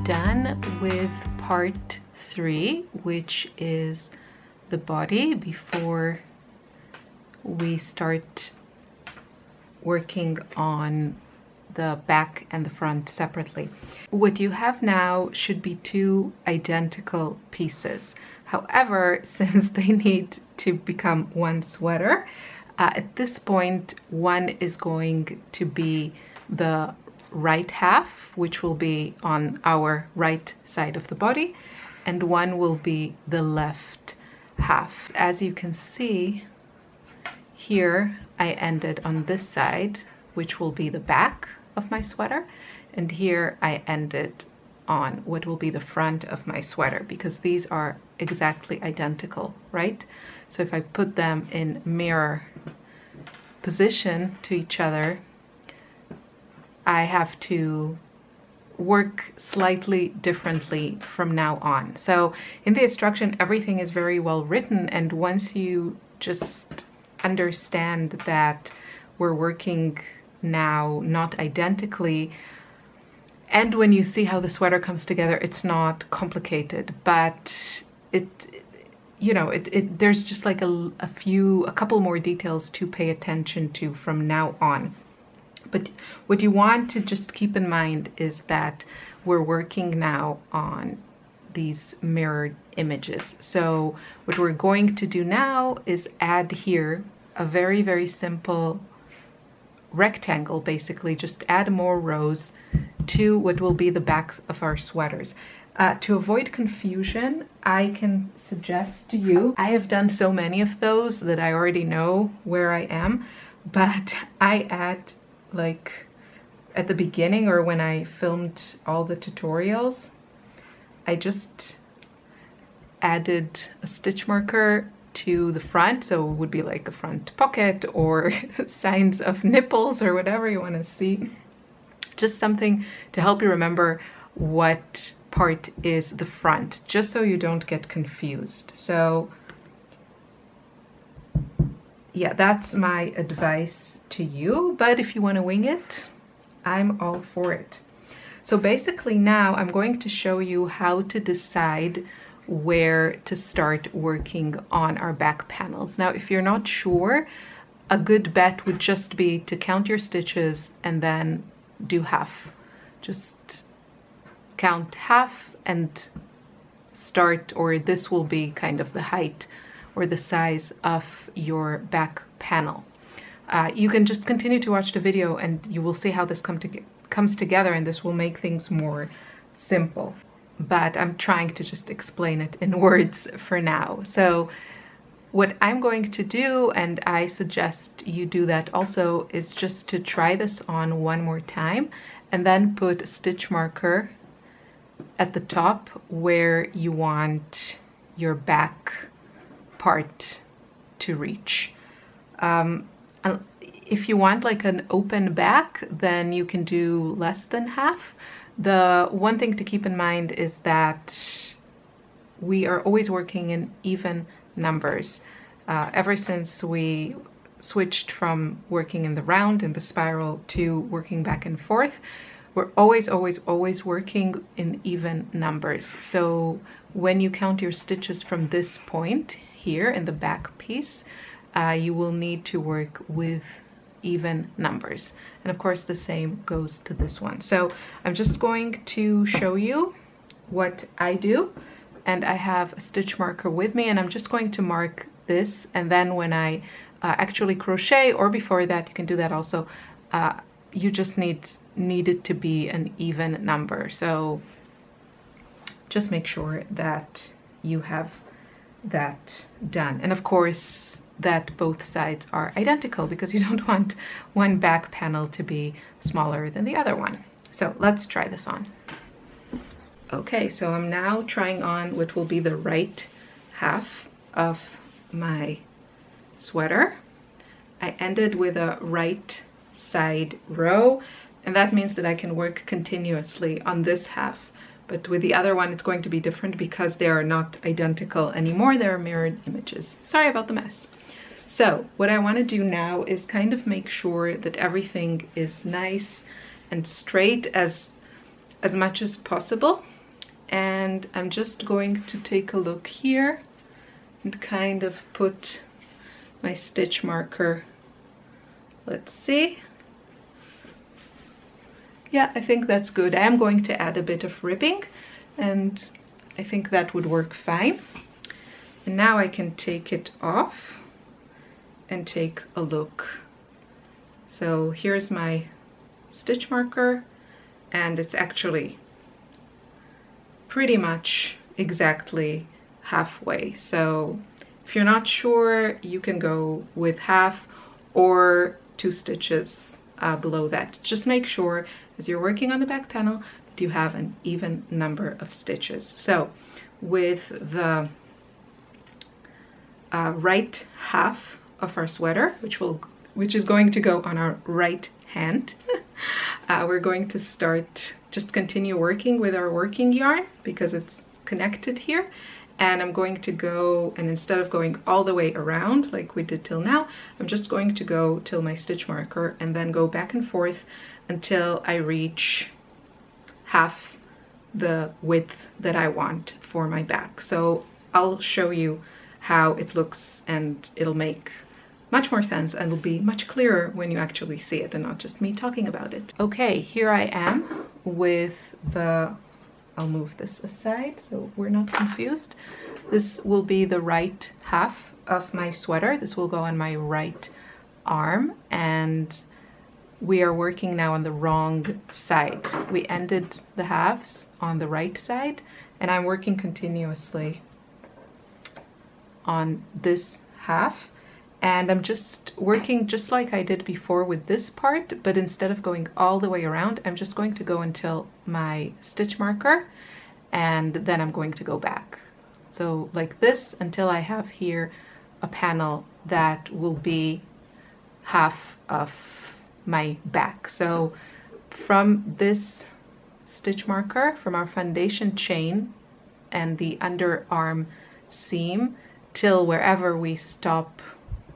done with part 3, which is the body, before we start working on the back and the front separately. What you have now should be 2 identical pieces. However, since they need to become one sweater, at this point, one is going to be the right half, which will be on our right side of the body, and one will be the left half. As you can see here, I ended on this side, which will be the back of my sweater, and here I ended on what will be the front of my sweater, because these are exactly identical, right? So if I put them in mirror position to each other, I have to work slightly differently from now on. So in the instruction, everything is very well written, and once you just understand that we're working now not identically, and when you see how the sweater comes together, it's not complicated, but there's just like a couple more details to pay attention to from now on. But what you want to just keep in mind is that we're working now on these mirrored images. So what we're going to do now is add here a very, very simple rectangle, basically. Just add more rows to what will be the backs of our sweaters. To avoid confusion, I can suggest to you, I have done so many of those that I already know where I am, but I add, like at the beginning or when I filmed all the tutorials, I just added a stitch marker to the front, so it would be like a front pocket or signs of nipples or whatever you want to see. Just something to help you remember what part is the front, just so you don't get confused. So yeah, that's my advice to you, but if you want to wing it, I'm all for it. So basically now I'm going to show you how to decide where to start working on our back panels. Now, if you're not sure, a good bet would just be to count your stitches and then do half. Just count half and start, or this will be kind of the height or the size of your back panel. You can just continue to watch the video and you will see how this comes together, and this will make things more simple. But I'm trying to just explain it in words for now. So what I'm going to do, and I suggest you do that also, is just to try this on one more time and then put a stitch marker at the top where you want your back part to reach. If you want like an open back, then you can do less than half. The one thing to keep in mind is that we are always working in even numbers. Ever since we switched from working in the round and the spiral to working back and forth, we're always working in even numbers. So when you count your stitches from this point here in the back piece, you will need to work with even numbers. And of course the same goes to this one. So I'm just going to show you what I do, and I have a stitch marker with me, and I'm just going to mark this, and then when I actually crochet, or before that, you can do that also, you just need it to be an even number. So just make sure that you have that done, and of course that both sides are identical, because you don't want one back panel to be smaller than the other one. So let's try this on. Okay, so I'm now trying on what will be the right half of my sweater. I ended with a right side row, and that means that I can work continuously on this half. But with the other one, it's going to be different because they are not identical anymore. They're mirrored images. Sorry about the mess. So what I want to do now is kind of make sure that everything is nice and straight as much as possible. and I'm just going to take a look here and kind of put my stitch marker. Let's see. Yeah, I think that's good. I am going to add a bit of ribbing, and I think that would work fine. And now I can take it off and take a look. So here's my stitch marker, and it's actually pretty much exactly halfway. So if you're not sure, you can go with half or 2 stitches below that. Just make sure as you're working on the back panel that you have an even number of stitches. So with the right half of our sweater, which is going to go on our right hand, we're going to start, just continue working with our working yarn because it's connected here. And I'm going to go, and instead of going all the way around like we did till now, I'm just going to go till my stitch marker and then go back and forth until I reach half the width that I want for my back. So I'll show you how it looks, and it'll make much more sense and will be much clearer when you actually see it and not just me talking about it. Okay, here I am with the, I'll move this aside so we're not confused. This will be the right half of my sweater. This will go on my right arm, and we are working now on the wrong side. We ended the halves on the right side, and I'm working continuously on this half. And I'm just working just like I did before with this part, but instead of going all the way around, I'm just going to go until my stitch marker, and then I'm going to go back. So like this until I have here a panel that will be half of my back. So from this stitch marker, from our foundation chain and the underarm seam till wherever we stop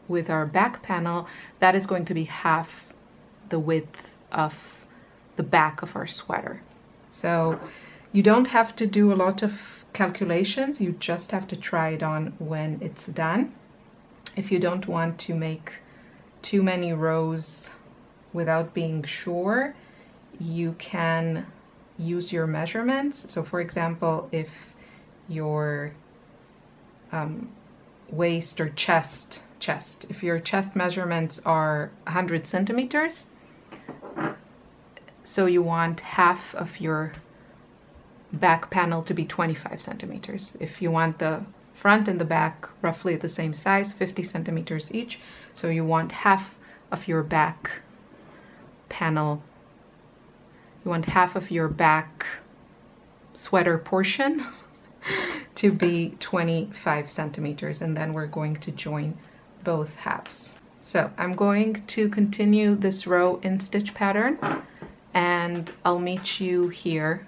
with our back panel, that is going to be half the width of the back of our sweater. So you don't have to do a lot of calculations, you just have to try it on when it's done. If you don't want to make too many rows without being sure, you can use your measurements. So for example, if your waist or chest, if your chest measurements are 100 centimeters, so you want half of your back panel to be 25 centimeters. If you want the front and the back roughly the same size, 50 centimeters each, so you want half of your back panel, you want half of your back sweater portion to be 25 centimeters, and then we're going to join both halves. So I'm going to continue this row in stitch pattern, and I'll meet you here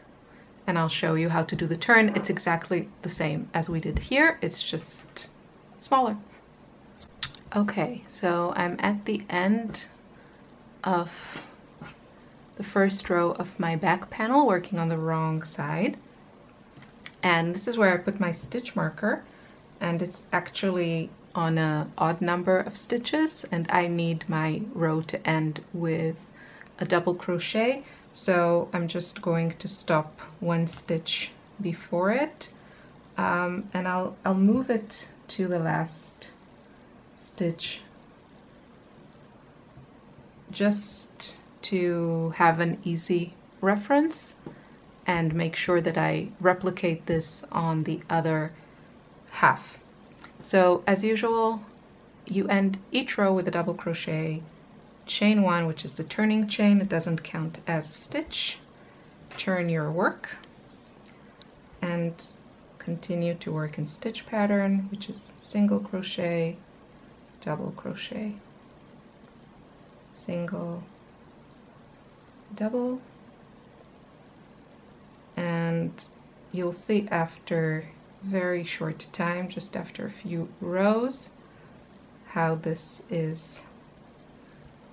and I'll show you how to do the turn. It's exactly the same as we did here, it's just smaller. Okay, so I'm at the end of the first row of my back panel, working on the wrong side. And this is where I put my stitch marker, and it's actually on an odd number of stitches, and I need my row to end with a double crochet. So I'm just going to stop one stitch before it, and I'll move it to the last stitch just to have an easy reference and make sure that I replicate this on the other half. So as usual, you end each row with a double crochet, chain one, which is the turning chain, it doesn't count as a stitch, turn your work, and continue to work in stitch pattern, which is single crochet, double crochet, single, double, and you'll see after very short time, just after a few rows, how this is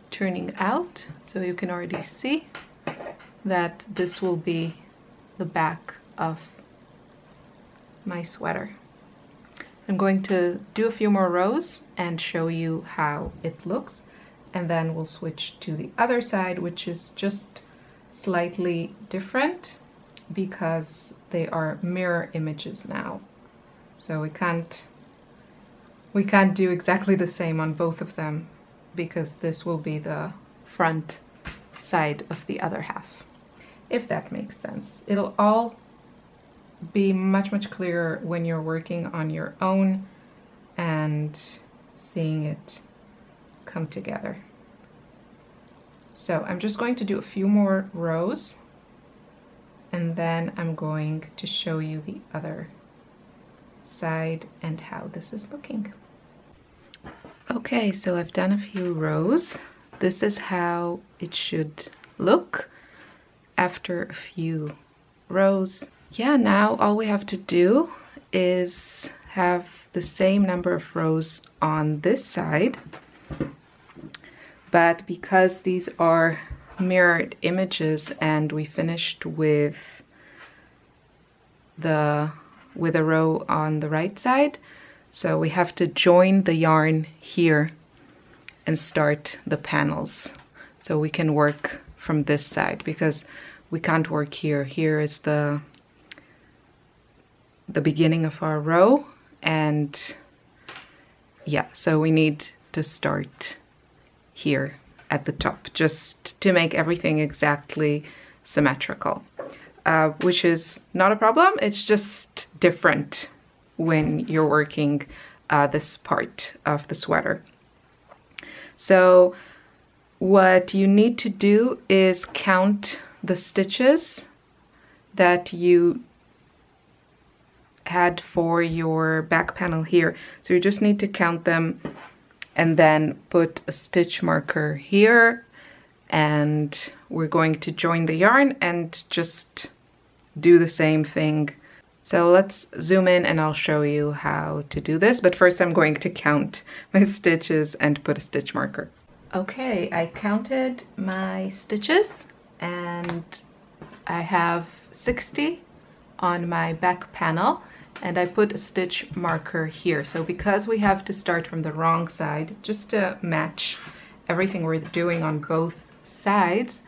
turning out. So you can already see that this will be the back of my sweater. I'm going to do a few more rows and show you how it looks, and then we'll switch to the other side, which is just slightly different because they are mirror images now. So we can't do exactly the same on both of them because this will be the front side of the other half, if that makes sense. It'll all be much clearer when you're working on your own and seeing it come together. So I'm just going to do a few more rows and then I'm going to show you the other side and how this is looking. Okay, so I've done a few rows. This is how it should look after a few rows. Yeah, now all we have to do is have the same number of rows on this side, but because these are mirrored images and we finished with a row on the right side, so we have to join the yarn here and start the panels so we can work from this side, because we can't work here. Here is the beginning of our row, and yeah, so we need to start here at the top just to make everything exactly symmetrical, which is not a problem. It's just different when you're working this part of the sweater. So what you need to do is count the stitches that you had for your back panel here. So you just need to count them and then put a stitch marker here, and we're going to join the yarn and just do the same thing. So let's zoom in and I'll show you how to do this, but first I'm going to count my stitches and put a stitch marker. Okay, I counted my stitches and I have 60 on my back panel, and I put a stitch marker here. So because we have to start from the wrong side, just to match everything we're doing on both sides,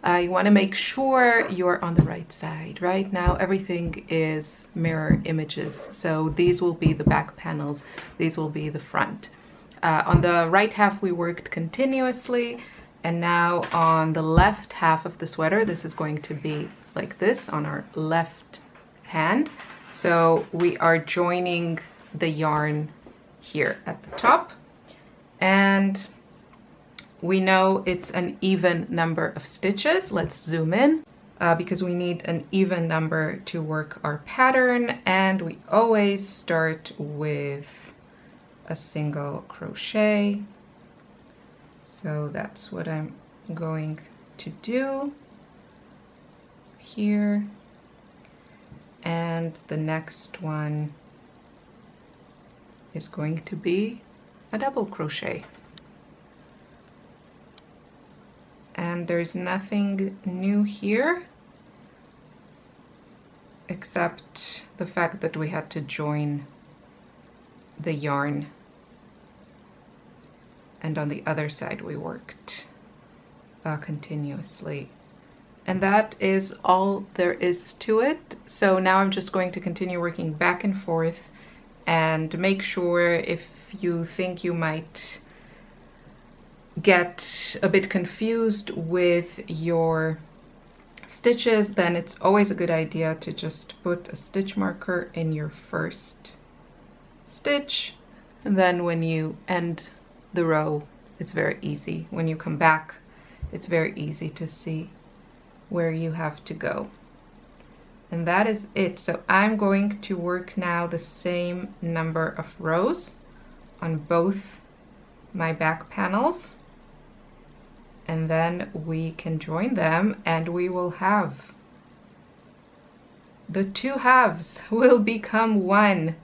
you want to make sure you're on the right side. Right now everything is mirror images, so these will be the back panels, these will be the front. On the right half we worked continuously, and now on the left half of the sweater this is going to be like this on our left hand. So we are joining the yarn here at the top, and we know it's an even number of stitches. Let's zoom in because we need an even number to work our pattern, and we always start with a single crochet. So that's what I'm going to do here. And the next one is going to be a double crochet. And there's nothing new here except the fact that we had to join the yarn, and on the other side we worked continuously. And that is all there is to it. So now I'm just going to continue working back and forth and make sure if you think you might get a bit confused with your stitches, then it's always a good idea to just put a stitch marker in your first stitch. And then when you end the row, it's very easy. When you come back, it's very easy to see where you have to go. And that is it. So I'm going to work now the same number of rows on both my back panels, and then we can join them and we will have the two halves will become one,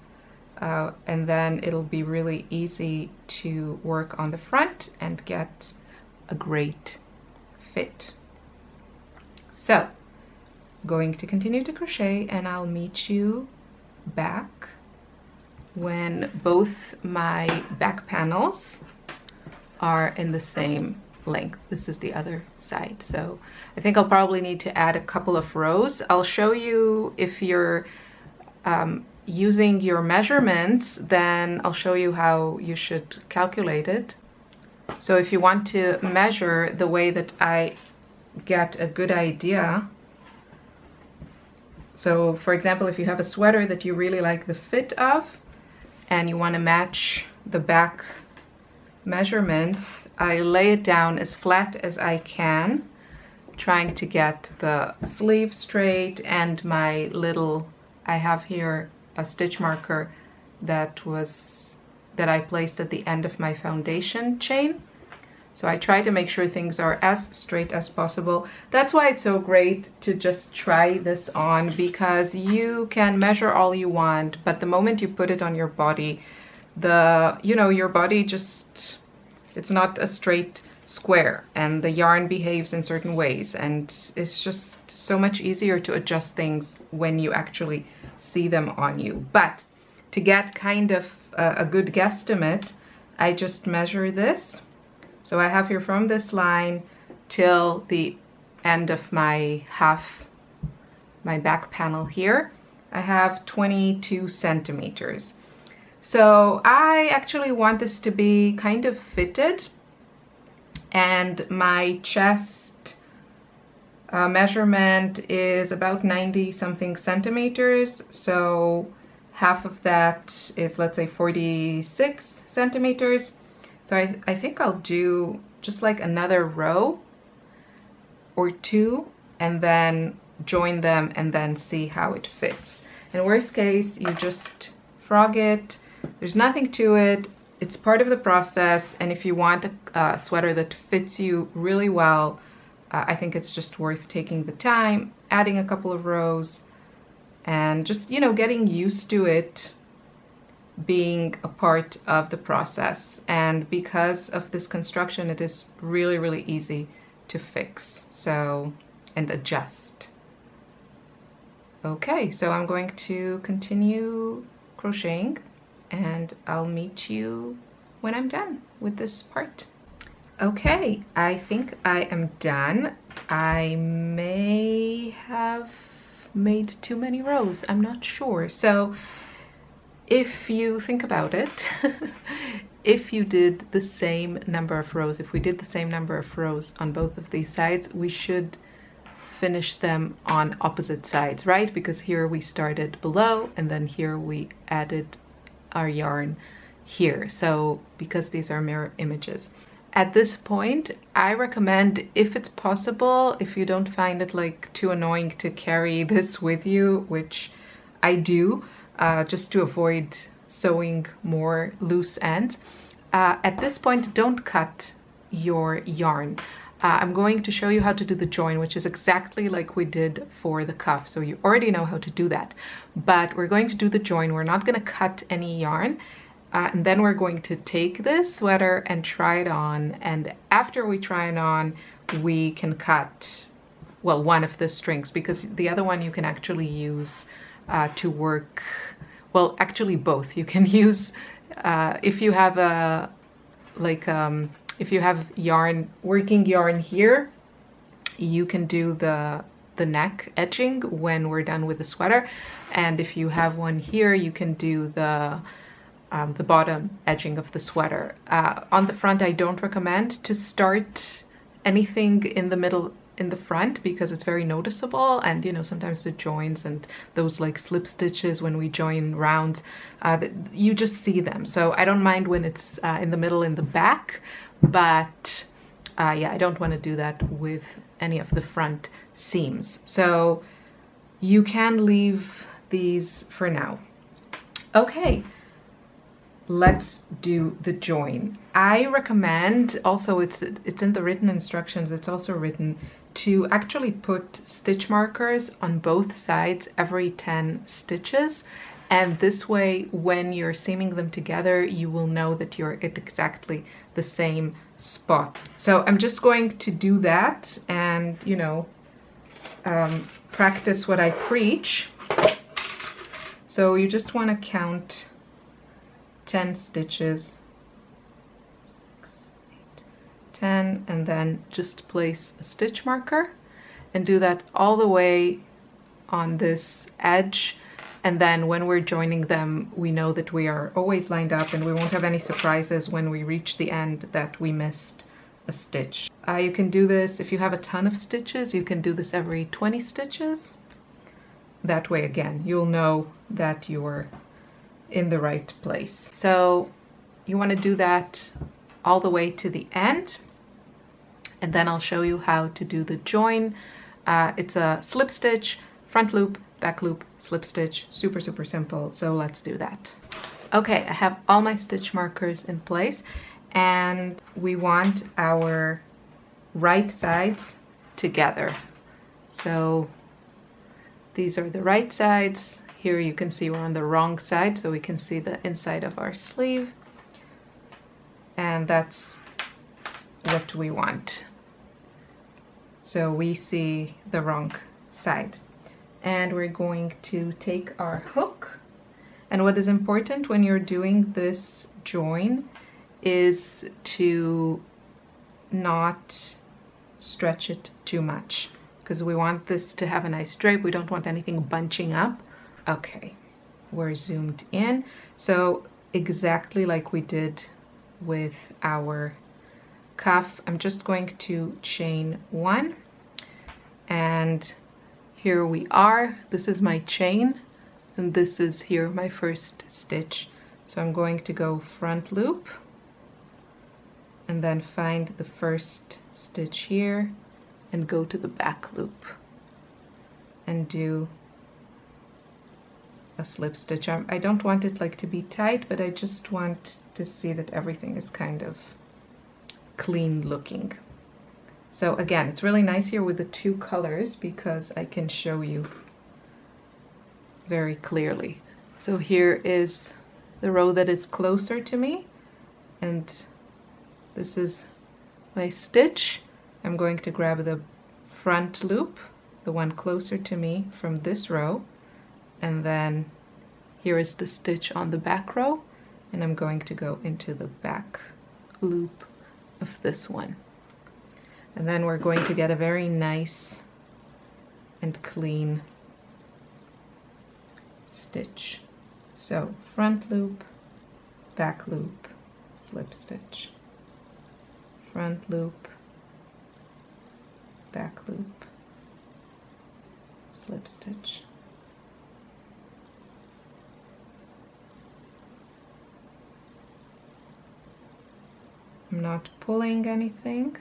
and then it'll be really easy to work on the front and get a great fit. So, going to continue to crochet, and I'll meet you back when both my back panels are in the same length. This is the other side. So I think I'll probably need to add a couple of rows. I'll show you if you're using your measurements, then I'll show you how you should calculate it. So if you want to measure the way that I get a good idea, so for example, if you have a sweater that you really like the fit of and you want to match the back measurements, I lay it down as flat as I can, trying to get the sleeve straight, and my little, I have here a stitch marker that I placed at the end of my foundation chain. So I try to make sure things are as straight as possible. That's why it's so great to just try this on, because you can measure all you want, but the moment you put it on your body, your body just, it's not a straight square, and the yarn behaves in certain ways, and it's just so much easier to adjust things when you actually see them on you. But to get kind of a good guesstimate, I just measure this. So I have here from this line till the end of my back panel here, I have 22 centimeters. So I actually want this to be kind of fitted, and my chest measurement is about 90 something centimeters. So half of that is, let's say, 46 centimeters. So I think I'll do just like another row or two and then join them and then see how it fits. In worst case, you just frog it. There's nothing to it. It's part of the process. And if you want a sweater that fits you really well, I think it's just worth taking the time, adding a couple of rows, and just, getting used to it being a part of the process. And because of this construction, it is really, really easy to fix and adjust. Okay, so I'm going to continue crocheting, and I'll meet you when I'm done with this part. Okay, I think I am done. I may have made too many rows, I'm not sure. So if you think about it, if you did the same number of rows, if we did the same number of rows on both of these sides, we should finish them on opposite sides, right? Because here we started below and then here we added our yarn here. So because these are mirror images. At this point, I recommend, if it's possible, if you don't find it like too annoying to carry this with you, which I do, just to avoid sewing more loose ends. At this point, don't cut your yarn. I'm going to show you how to do the join, which is exactly like we did for the cuff. So you already know how to do that. But we're going to do the join. We're not going to cut any yarn. And then we're going to take this sweater and try it on. And after we try it on, we can cut, well, one of the strings, because the other one you can actually use to work, well, actually both. You can use, if you have if you have yarn, working yarn here, you can do the neck edging when we're done with the sweater. And if you have one here, you can do the bottom edging of the sweater. On the front, I don't recommend to start anything in the middle, in the front, because it's very noticeable, and sometimes the joins and those like slip stitches when we join rounds, you just see them. So I don't mind when it's in the middle, in the back, but yeah, I don't want to do that with any of the front seams. So you can leave these for now. Okay, let's do the join. I recommend also, it's in the written instructions, it's also written to actually put stitch markers on both sides every 10 stitches, and this way when you're seaming them together you will know that you're at exactly the same spot. So I'm just going to do that and practice what I preach. So you just want to count 10 stitches, 6, 8, 10, and then just place a stitch marker and do that all the way on this edge. And then when we're joining them, we know that we are always lined up and we won't have any surprises when we reach the end that we missed a stitch. You can do this if you have a ton of stitches. You can do this every 20 stitches. That way, again, you'll know that you're in the right place. So you want to do that all the way to the end. And then I'll show you how to do the join. It's a slip stitch, front loop, back loop, slip stitch, super, super simple. So let's do that. Okay, I have all my stitch markers in place and we want our right sides together. So these are the right sides. Here you can see we're on the wrong side, so we can see the inside of our sleeve. And that's what we want. So we see the wrong side. And we're going to take our hook. And what is important when you're doing this join is to not stretch it too much, because we want this to have a nice drape. We don't want anything bunching up. Okay, we're zoomed in. So exactly like we did with our cuff, I'm just going to chain 1, and here we are. This is my chain, and this is here my first stitch. So I'm going to go front loop and then find the first stitch here and go to the back loop and do a slip stitch. I don't want it like to be tight, but I just want to see that everything is kind of clean looking. So again, it's really nice here with the 2 colors because I can show you very clearly. So here is the row that is closer to me, and this is my stitch. I'm going to grab the front loop, the one closer to me from this row, and then here is the stitch on the back row, and I'm going to go into the back loop of this one. And then we're going to get a very nice and clean stitch. So front loop, back loop, slip stitch. Front loop, back loop, slip stitch. I'm not pulling anything.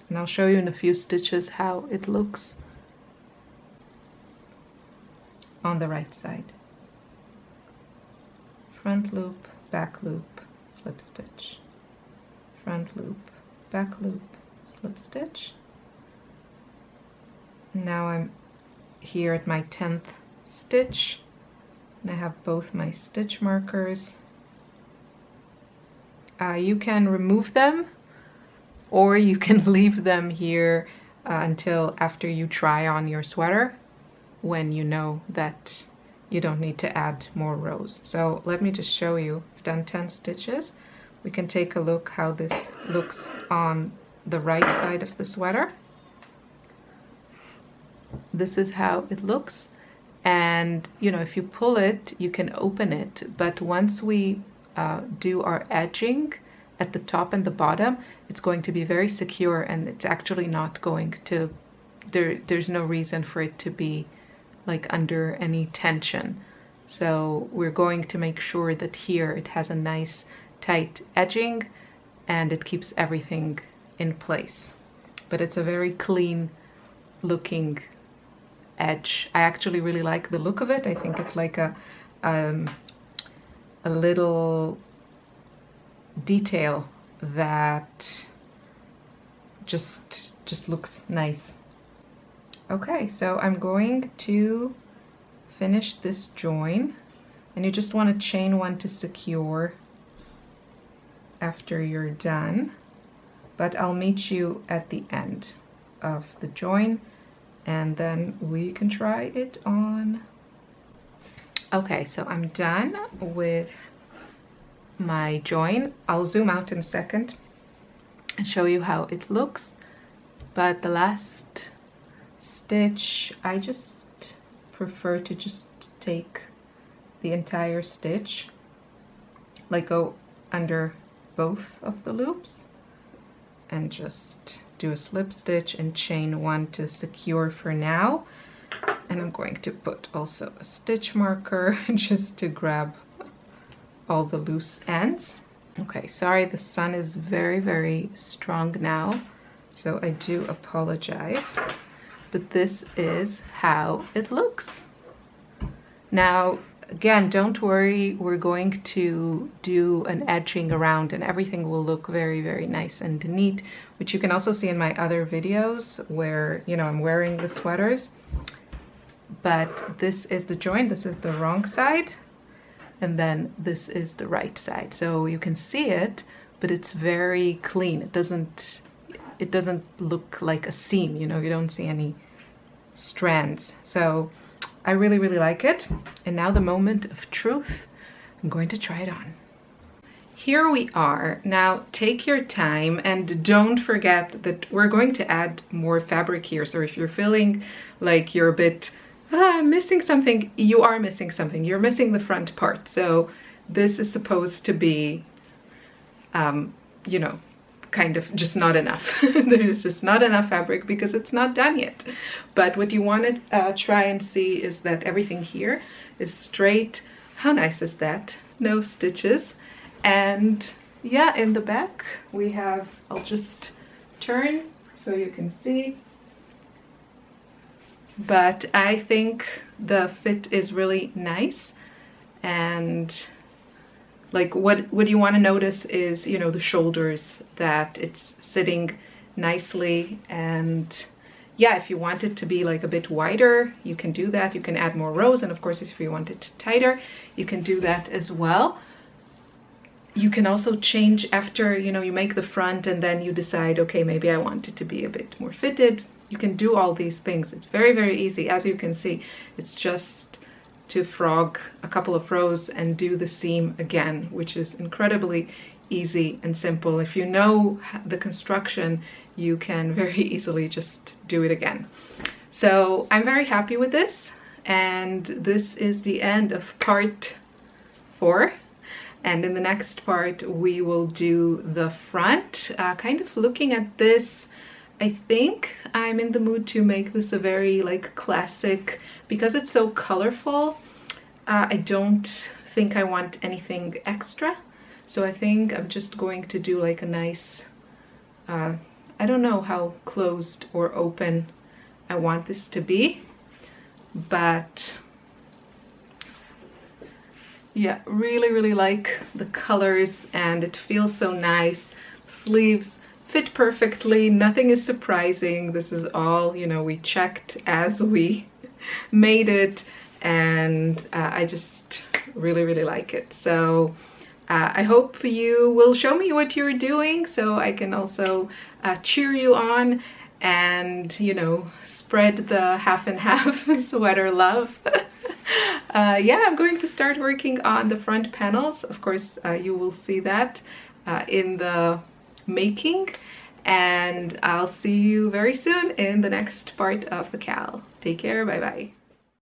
And I'll show you in a few stitches how it looks on the right side. Front loop, back loop, slip stitch. Front loop, back loop, slip stitch. And now I'm here at my 10th stitch, and I have both my stitch markers. You can remove them or you can leave them here until after you try on your sweater, when you know that you don't need to add more rows. So let me just show you. I've done 10 stitches. We can take a look how this looks on the right side of the sweater. This is how it looks, and you know, if you pull it you can open it, but once we do our edging at the top and the bottom, it's going to be very secure, and it's actually not going to, there's no reason for it to be like under any tension. So we're going to make sure that here it has a nice tight edging and it keeps everything in place. But it's a very clean looking edge. I actually really like the look of it. I think it's like a little detail that just looks nice. Okay, so I'm going to finish this join, and you just want to chain 1 to secure after you're done, but I'll meet you at the end of the join and then we can try it on Okay, so I'm done with my join. I'll zoom out in a second and show you how it looks. But the last stitch, I just prefer to just take the entire stitch, like go under both of the loops and just do a slip stitch and chain one to secure for now. And I'm going to put also a stitch marker just to grab all the loose ends. Okay, sorry, the sun is very, very strong now, so I do apologize, but this is how it looks. Now, again, don't worry, we're going to do an edging around and everything will look very, very nice and neat, which you can also see in my other videos where, you know, I'm wearing the sweaters. But this is the join, this is the wrong side, and then this is the right side. So you can see it, but it's very clean. It doesn't look like a seam, you know, you don't see any strands. So I really, really like it. And now the moment of truth. I'm going to try it on. Here we are. Now take your time and don't forget that we're going to add more fabric here. So if you're feeling like you're a bit I'm missing something, you are missing something. You're missing the front part. So this is supposed to be, you know, kind of just not enough. There's just not enough fabric because it's not done yet. But what you want to try and see is that everything here is straight. How nice is that? No stitches. And yeah, in the back we have, I'll just turn so you can see. But I think the fit is really nice, and like what you want to notice is, you know, the shoulders, that it's sitting nicely. And yeah, if you want it to be like a bit wider, you can do that. You can add more rows, and of course if you want it tighter, you can do that as well. You can also change after, you know, you make the front and then you decide, okay, maybe I want it to be a bit more fitted. You can do all these things. It's very, very easy. As you can see, it's just to frog a couple of rows and do the seam again, which is incredibly easy and simple. If you know the construction, you can very easily just do it again. So I'm very happy with this. And this is the end of part 4. And in the next part, we will do the front. Kind of looking at this, I think I'm in the mood to make this a very like classic, because it's so colorful. I don't think I want anything extra. So I think I'm just going to do like a nice, I don't know how closed or open I want this to be, but yeah, really, really like the colors and it feels so nice. Sleeves fit perfectly, nothing is surprising. This is all, you know, we checked as we made it, and I just really, really like it. So I hope you will show me what you're doing so I can also cheer you on and, you know, spread the half and half sweater love. Yeah, I'm going to start working on the front panels. Of course, you will see that in the making, and I'll see you very soon in the next part of the cowl. Take care, bye bye.